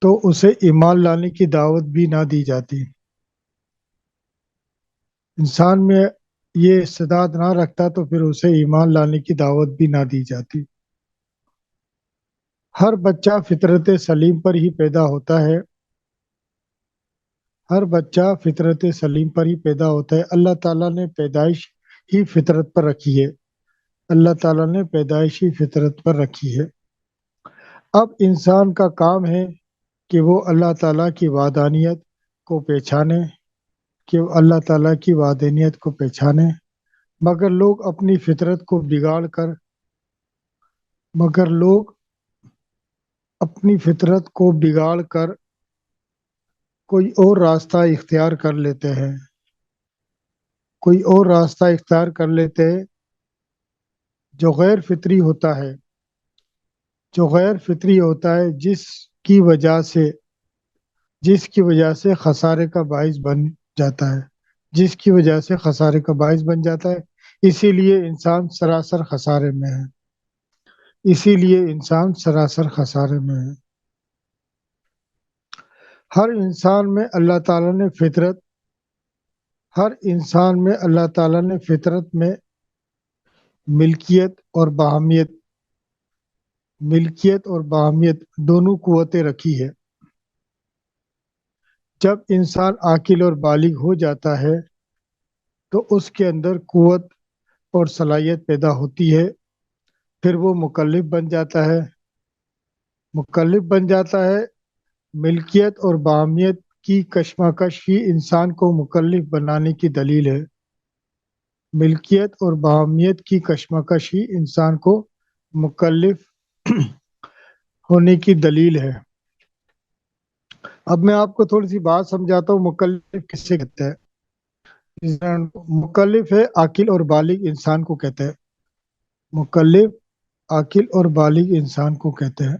تو اسے ایمان لانے کی دعوت بھی نہ دی جاتی۔ انسان میں یہ استعداد نہ رکھتا تو پھر اسے ایمان لانے کی دعوت بھی نہ دی جاتی۔ ہر بچہ فطرت سلیم پر ہی پیدا ہوتا ہے۔ ہر بچہ فطرت سلیم پر ہی پیدا ہوتا ہے۔ اللہ تعالیٰ نے پیدائش ہی فطرت پر رکھی ہے۔ اللہ تعالیٰ نے پیدائش ہی فطرت پر رکھی ہے۔ اب انسان کا کام ہے کہ وہ اللہ تعالیٰ کی وحدانیت کو پہچانے، کہ وہ اللہ تعالیٰ کی وحدانیت کو پہچانے، مگر لوگ اپنی فطرت کو بگاڑ کر کوئی اور راستہ اختیار کر لیتے ہیں۔ کوئی اور راستہ اختیار کر لیتے ہیں جو غیر فطری ہوتا ہے، جس کی وجہ سے خسارے کا باعث بن جاتا ہے، اسی لیے انسان سراسر خسارے میں ہے۔ ہر انسان میں اللہ تعالیٰ نے فطرت میں ملکیت اور باہمیت دونوں قوتیں رکھی ہے۔ جب انسان عاقل اور بالغ ہو جاتا ہے تو اس کے اندر قوت اور صلاحیت پیدا ہوتی ہے، پھر وہ مکلف بن جاتا ہے۔ ملکیت اور باہمیت کی کشمکش ہی انسان کو مکلف بنانے کی دلیل ہے۔ ملکیت اور باہمیت کی کشمکش ہی انسان کو مکلف ہونے کی دلیل ہے۔ اب میں آپ کو تھوڑی سی بات سمجھاتا ہوں، مکلف کس سے کہتے ہیں؟ مکلف ہے عاقل اور بالغ انسان کو کہتے ہیں۔ مکلف عاقل اور بالغ انسان کو کہتے ہیں۔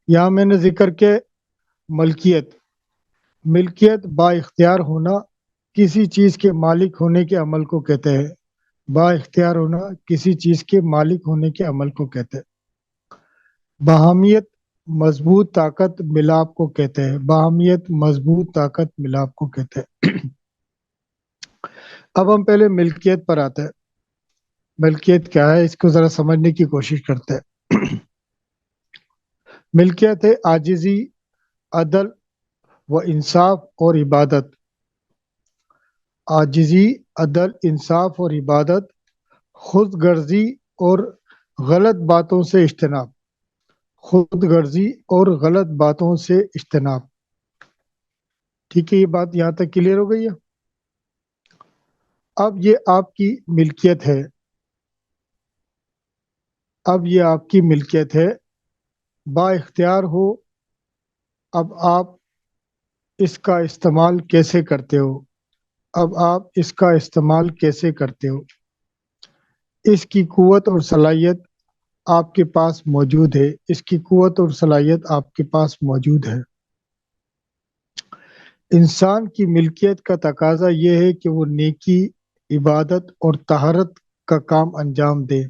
یہاں میں نے ذکر کے ملکیت با اختیار ہونا، کسی چیز کے مالک ہونے کے عمل کو کہتے ہیں۔ با اختیار ہونا کسی چیز کے مالک ہونے کے عمل کو کہتے ہیں۔ باہمیت مضبوط طاقت ملاپ کو کہتے ہیں۔ باہمیت مضبوط طاقت ملاپ کو کہتے ہیں۔ اب ہم پہلے ملکیت پر آتے ہیں۔ ملکیت کیا ہے، اس کو ذرا سمجھنے کی کوشش کرتے ہیں۔ ملکیت ہے عاجزی، عدل و انصاف اور عبادت۔ عاجزی، عدل، انصاف اور عبادت، خود غرضی اور غلط باتوں سے اجتناب۔ خود غرضی اور غلط باتوں سے اجتناب۔ ٹھیک ہے، یہ بات یہاں تک کلیئر ہو گئی ہے؟ اب یہ آپ کی ملکیت ہے، با اختیار ہو۔ اب آپ اس کا استعمال کیسے کرتے ہو؟ اس کی قوت اور صلاحیت آپ کے پاس موجود ہے۔ انسان کی ملکیت کا تقاضا یہ ہے کہ وہ نیکی، عبادت اور طہارت کا کام انجام دے۔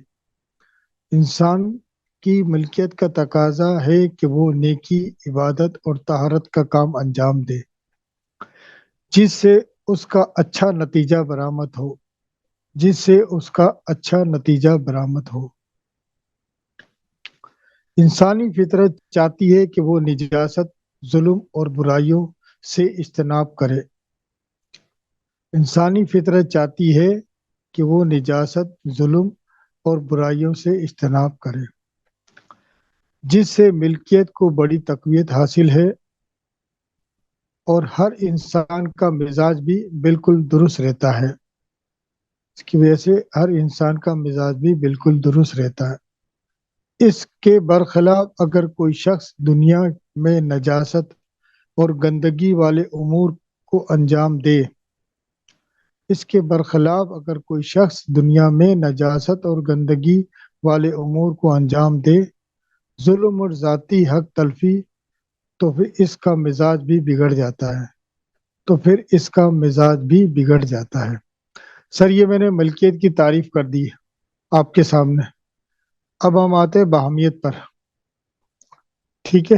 انسان کی ملکیت کا تقاضا ہے کہ وہ نیکی، عبادت اور طہارت کا کام انجام دے، جس سے اس کا اچھا نتیجہ برآمد ہو۔ انسانی فطرت چاہتی ہے کہ وہ نجاست، ظلم اور برائیوں سے اجتناب کرے۔ انسانی فطرت چاہتی ہے کہ وہ نجاست، ظلم اور برائیوں سے اجتناب کرے، جس سے ملکیت کو بڑی تقویت حاصل ہے اور ہر انسان کا مزاج بھی بالکل درست رہتا ہے۔ اس کی وجہ سے ہر انسان کا مزاج بھی بالکل درست رہتا ہے۔ اس کے برخلاف اگر کوئی شخص دنیا میں نجاست اور گندگی والے امور کو انجام دے، ظلم اور ذاتی حق تلفی، تو پھر اس کا مزاج بھی بگڑ جاتا ہے۔ سر یہ میں نے ملکیت کی تعریف کر دی آپ کے سامنے۔ اب ہم آتے ہیں باہمیت پر۔ ٹھیک ہے،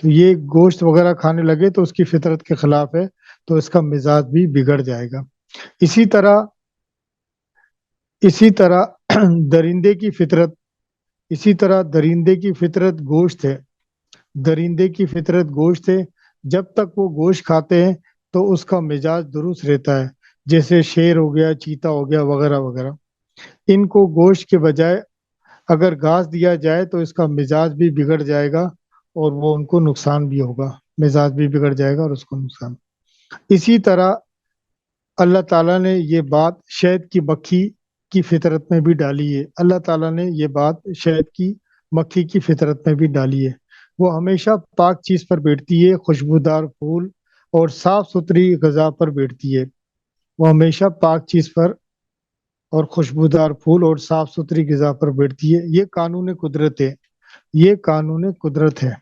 تو یہ گوشت وغیرہ کھانے لگے تو اس کی فطرت کے خلاف ہے، تو اس کا مزاج بھی بگڑ جائے گا۔ اسی طرح درندے کی فطرت اسی طرح درندے کی فطرت گوشت ہے۔ درندے کی فطرت گوشت ہے، جب تک وہ گوشت کھاتے ہیں تو اس کا مزاج درست رہتا ہے، جیسے شیر ہو گیا، چیتا ہو گیا، وغیرہ وغیرہ۔ ان کو گوشت کے بجائے اگر گھاس دیا جائے تو اس کا مزاج بھی بگڑ جائے گا اور وہ ان کو نقصان بھی ہوگا، مزاج بھی بگڑ جائے گا اور اس کو نقصان۔ اسی طرح اللہ تعالیٰ نے یہ بات شہد کی مکھی کی فطرت میں بھی ڈالی ہے۔ اللہ تعالیٰ نے یہ بات شہد کی مکھی کی فطرت میں بھی ڈالی ہے۔ وہ ہمیشہ پاک چیز پر بیٹھتی ہے، خوشبودار پھول اور صاف ستھری غذا پر بیٹھتی ہے۔ وہ ہمیشہ پاک چیز پر اور خوشبودار پھول اور صاف ستھری غذا پر بیٹھتی ہے۔ یہ قانون قدرت ہے، یہ قانون قدرت ہے۔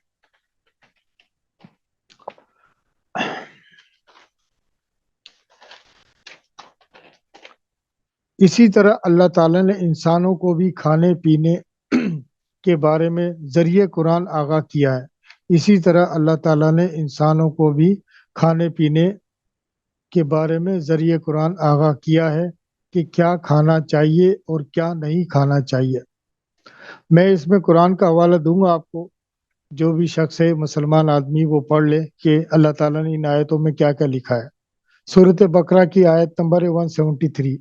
اسی طرح اللہ تعالیٰ نے انسانوں کو بھی کھانے پینے کے بارے میں ذریعہ قرآن آگاہ کیا ہے۔ اسی طرح اللہ تعالیٰ نے انسانوں کو بھی کھانے پینے کے بارے میں ذریعہ قرآن آگاہ کیا ہے کہ کیا کھانا چاہیے اور کیا نہیں کھانا چاہیے۔ میں اس میں قرآن کا حوالہ دوں گا آپ کو، جو بھی شخص ہے مسلمان آدمی وہ پڑھ لے کہ اللہ تعالیٰ نے ان آیتوں میں کیا کیا لکھا ہے۔ سورۃ بقرہ کی آیت نمبر 173،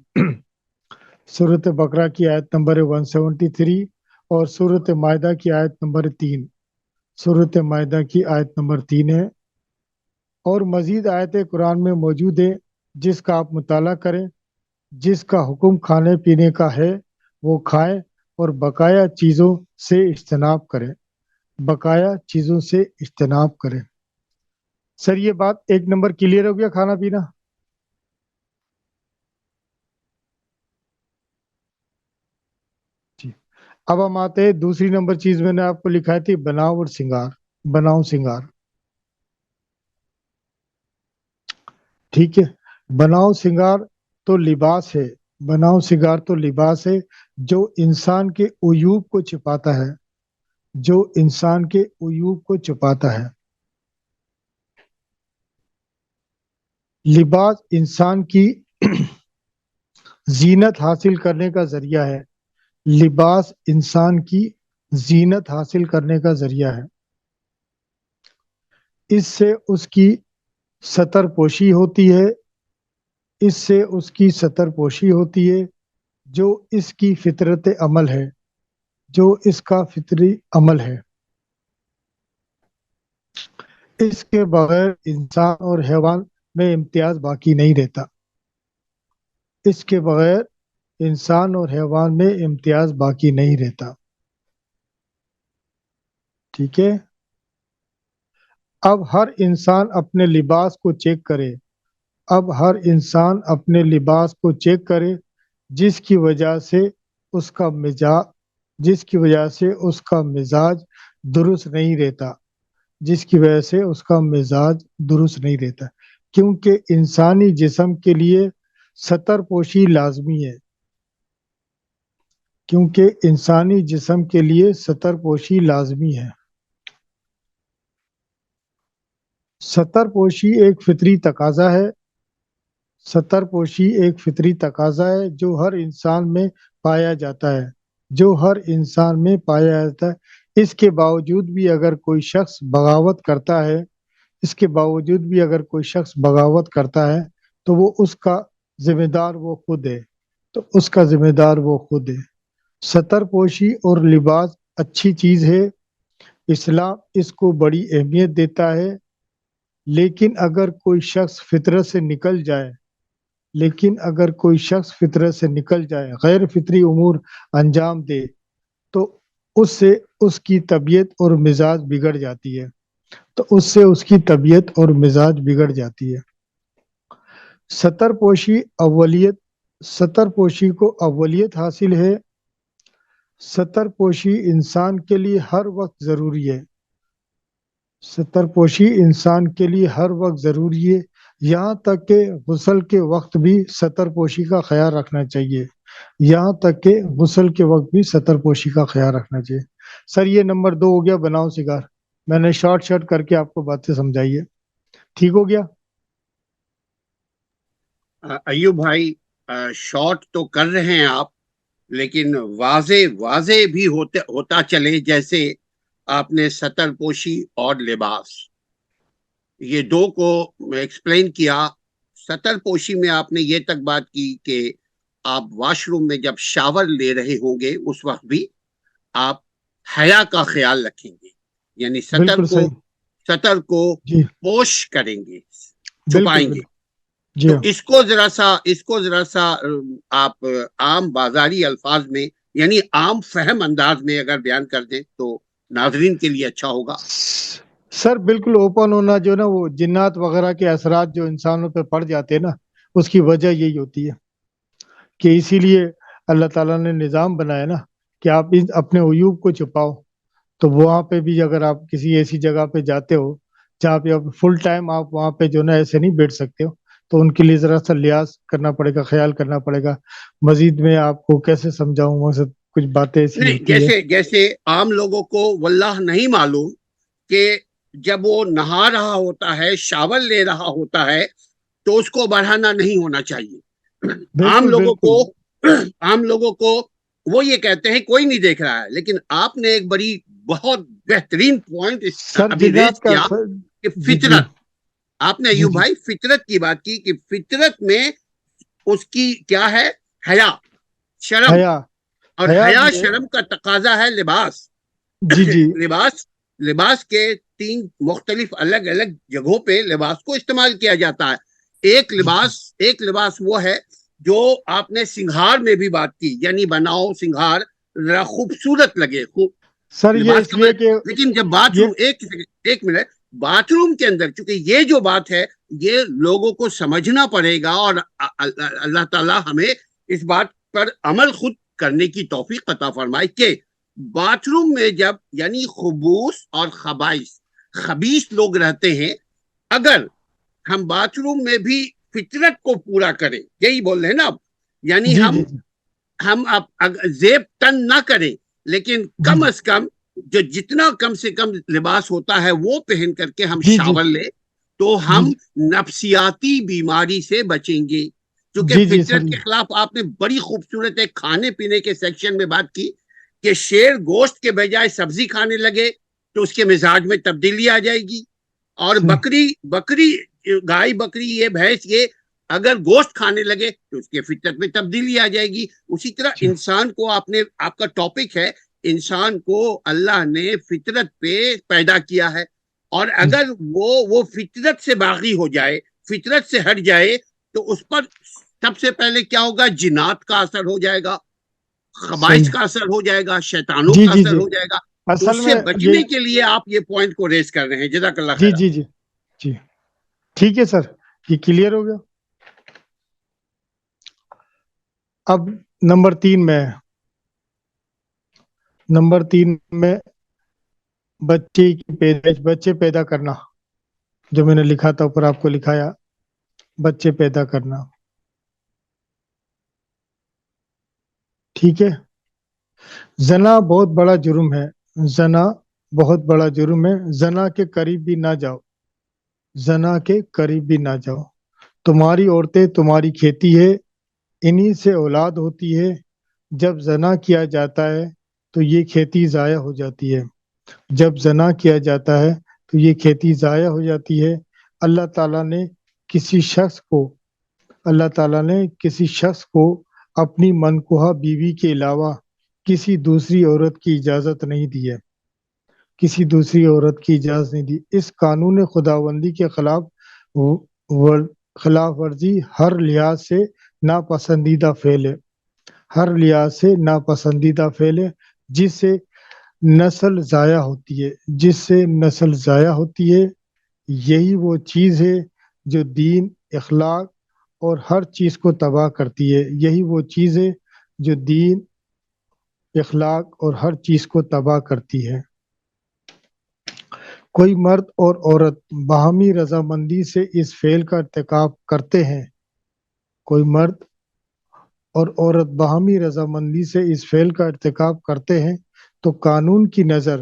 سورۃ بقرہ کی آیت نمبر 173 اور سورۃ مائدہ کی آیت نمبر 3، سورۃ مائدہ کی آیت نمبر 3 ہے۔ اور مزید آیتیں قرآن میں موجود ہے جس کا آپ مطالعہ کریں۔ جس کا حکم کھانے پینے کا ہے وہ کھائیں اور بقایا چیزوں سے اجتناب کریں، بقایا چیزوں سے اجتناب کریں۔ سر یہ بات 1 نمبر کلیئر ہو گیا، کھانا پینا؟ جی، اب ہم آتے ہیں دوسری نمبر چیز میں نے آپ کو لکھائی تھی بناؤ اور سنگار، بناؤ سنگار۔ ٹھیک ہے، بناؤ سنگار تو لباس ہے، بناؤ سنگار تو لباس ہے جو انسان کے عیوب کو چھپاتا ہے، جو انسان کے عیوب کو چھپاتا ہے۔ لباس انسان کی زینت حاصل کرنے کا ذریعہ ہے، لباس انسان کی زینت حاصل کرنے کا ذریعہ ہے۔ اس سے اس کی ستر پوشی ہوتی ہے، اس سے اس کی ستر پوشی ہوتی ہے، جو اس کی فطرت عمل ہے، جو اس کا فطری عمل ہے۔ اس کے بغیر انسان اور حیوان میں امتیاز باقی نہیں رہتا، اس کے بغیر انسان اور حیوان میں امتیاز باقی نہیں رہتا۔ ٹھیک ہے، اب ہر انسان اپنے لباس کو چیک کرے، اب ہر انسان اپنے لباس کو چیک کرے جس کی وجہ سے اس کا مزاج درست نہیں رہتا، جس کی وجہ سے اس کا مزاج درست نہیں رہتا، کیونکہ انسانی جسم کے لیے ستر پوشی لازمی ہے، کیونکہ انسانی جسم کے لیے ستر پوشی لازمی ہے۔ ستر پوشی ایک فطری تقاضا ہے، ستر پوشی ایک فطری تقاضا ہے جو ہر انسان میں پایا جاتا ہے، جو ہر انسان میں پایا جاتا ہے۔ اس کے باوجود بھی اگر کوئی شخص بغاوت کرتا ہے، اس کے باوجود بھی اگر کوئی شخص بغاوت کرتا ہے تو وہ اس کا ذمہ دار وہ خود ہے، تو اس کا ذمہ دار وہ خود ہے۔ ستر پوشی اور لباس اچھی چیز ہے، اسلام اس کو بڑی اہمیت دیتا ہے، لیکن اگر کوئی شخص فطرت سے نکل جائے، غیر فطری امور انجام دے تو اس سے اس کی طبیعت اور مزاج بگڑ جاتی ہے، ستر پوشی کو اولیت حاصل ہے، ستر پوشی انسان کے لیے ہر وقت ضروری ہے، ستر پوشی انسان کے لیے ہر وقت ضروری ہے، یہاں تک کہ غسل کے وقت بھی ستر پوشی کا خیال رکھنا چاہیے، یہاں تک کہ غسل کے وقت بھی ستر پوشی کا خیال رکھنا چاہیے۔ سر یہ نمبر 2 ہو گیا بناؤ سنگار، میں نے شارٹ کر کے آپ کو باتیں سمجھائی ہے. ٹھیک ہو گیا؟ ایوب بھائی شارٹ تو کر رہے ہیں آپ، لیکن واضح بھی ہوتا چلے. جیسے آپ نے سطر پوشی اور لباس، یہ دو کو ایکسپلین کیا. سطر پوشی میں آپ نے یہ تک بات کی کہ آپ واش روم میں جب شاور لے رہے ہوں گے اس وقت بھی آپ حیا کا خیال رکھیں گے، یعنی بالکل صحیح. سطر کو جی پوش کریں گے، بالکل چھپائیں گے. بالکل. جی تو ہاں. اس کو ذرا سا آپ عام بازاری الفاظ میں، یعنی عام فہم انداز میں اگر بیان کر دیں تو ناظرین کے لیے اچھا ہوگا. سر بالکل اوپن ہونا، جو نا وہ جنات وغیرہ کے اثرات جو انسانوں پہ پڑ جاتے ہیں نا، اس کی وجہ یہی ہوتی ہے کہ اسی لیے اللہ تعالیٰ نے نظام بنایا نا کہ آپ اپنے عیوب کو چھپاؤ. تو وہاں پہ بھی اگر آپ کسی ایسی جگہ پہ جاتے ہو جہاں پہ فل ٹائم آپ وہاں پہ جو نا ایسے نہیں بیٹھ سکتے ہو، تو ان کے لیے ذرا سا لحاظ کرنا پڑے گا، خیال کرنا پڑے گا. مزید میں آپ کو کیسے سمجھاؤں، وہ سب کچھ باتیں ایسی نہیں، ہوتی ہے. جیسے عام لوگوں کو واللہ نہیں معلوم کہ جب وہ نہا رہا ہوتا ہے، شاور لے رہا ہوتا ہے، تو اس کو بڑھانا نہیں ہونا چاہیے. عام بالکل لوگوں کو بالکل. عام لوگوں کو وہ یہ کہتے ہیں کوئی نہیں دیکھ رہا ہے، لیکن آپ نے ایک بہت بہترین پوائنٹ سر ابھی ریز جنات کا کیا کہ جی جی فطرت. آپ نے جی ایوب جی. بھائی فطرت کی بات کی کہ فطرت میں اس کی کیا ہے؟ حیا، شرم. حیا. اور حیا حیا بھی ہے. شرم کا تقاضا ہے لباس. جی جی لباس لباس کے 3 مختلف الگ الگ جگہوں پہ لباس کو استعمال کیا جاتا ہے. جی جی. ایک لباس وہ ہے جو آپ نے سنگھار میں بھی بات کی، یعنی بناؤ سنگھار ذرا خوبصورت لگے سر یہ لباس اس کا لیے کہ لیکن جب باتھ یہ روم ایک منٹ باتھ روم کے اندر، چونکہ یہ جو بات ہے یہ لوگوں کو سمجھنا پڑے گا، اور اللہ تعالی ہمیں اس بات پر عمل خود کرنے کی توفیق عطا فرمائے کہ باتھ روم میں جب یعنی خبوث اور خبیث لوگ رہتے ہیں، اگر ہم باتھ روم میں بھی فطرت کو پورا کریں، یہی بول رہے ہیں نا اب، یعنی جی ہم جی جی ہم زیب تن نہ کریں، لیکن جی کم از کم جو جتنا کم سے کم لباس ہوتا ہے وہ پہن کر کے ہم جی جی شاور لیں تو جی ہم نفسیاتی بیماری سے بچیں گے. کیونکہ جی جی سر. فطرت کے خلاف آپ نے بڑی خوبصورت ایک کھانے پینے کے سیکشن میں بات کی کہ شیر گوشت کے بجائے سبزی کھانے لگے تو اس کے مزاج میں تبدیلی آ جائے گی، اور بکری گائے بکری یہ بھینس یہ اگر گوشت کھانے لگے تو اس کے فطرت میں تبدیلی آ جائے گی. اسی طرح انسان کو آپ کا ٹاپک ہے، انسان کو اللہ نے فطرت پہ پیدا کیا ہے، اور اگر وہ فطرت سے باغی ہو جائے، فطرت سے ہٹ جائے، تو اس پر سب سے پہلے کیا ہوگا؟ جنات کا اثر ہو جائے گا، خبائث صحیح. کا اثر ہو جائے گا، شیطانوں جی کا جی اثر جی. ہو جائے گا. تو اصل اس سے میں یہ بچنے کے لیے آپ یہ پوائنٹ کو ریز کر رہے ہیں. جزاک اللہ جی خیر. جی جی جی. ٹھیک ہے سر، یہ کلیئر ہو گیا. اب نمبر 3 میں بچے پیدا کرنا، جو میں نے لکھا تھا اوپر آپ کو لکھایا، بچے پیدا کرنا. ٹھیک ہے. زنا بہت بڑا جرم ہے. زنا بہت بڑا جرم ہے. زنا کے قریب بھی نہ جاؤ. زنا کے قریب بھی نہ جاؤ. تمہاری عورتیں تمہاری کھیتی ہے، انہی سے اولاد ہوتی ہے. جب زنا کیا جاتا ہے تو یہ کھیتی ضائع ہو جاتی ہے. جب زنا کیا جاتا ہے تو یہ کھیتی ضائع ہو جاتی ہے. اللہ تعالیٰ نے کسی شخص کو اپنی منکوہ بیوی کے علاوہ کسی دوسری عورت کی اجازت نہیں دی ہے. کسی دوسری عورت کی اجازت نہیں دی. اس قانون خداوندی کے خلاف ورزی ہر لحاظ سے ناپسندیدہ فعل ہے. ہر لحاظ سے ناپسندیدہ فعل ہے، جس سے نسل ضائع ہوتی ہے. یہی وہ چیز ہے جو دین، اخلاق اور ہر چیز کو تباہ کرتی ہے. یہی وہ چیز ہے جو دین، اخلاق اور ہر چیز کو تباہ کرتی ہے. کوئی مرد اور عورت باہمی رضامندی سے اس فعل کا ارتکاب کرتے ہیں. کوئی مرد اور عورت باہمی رضامندی سے اس فعل کا ارتکاب کرتے ہیں تو قانون کی نظر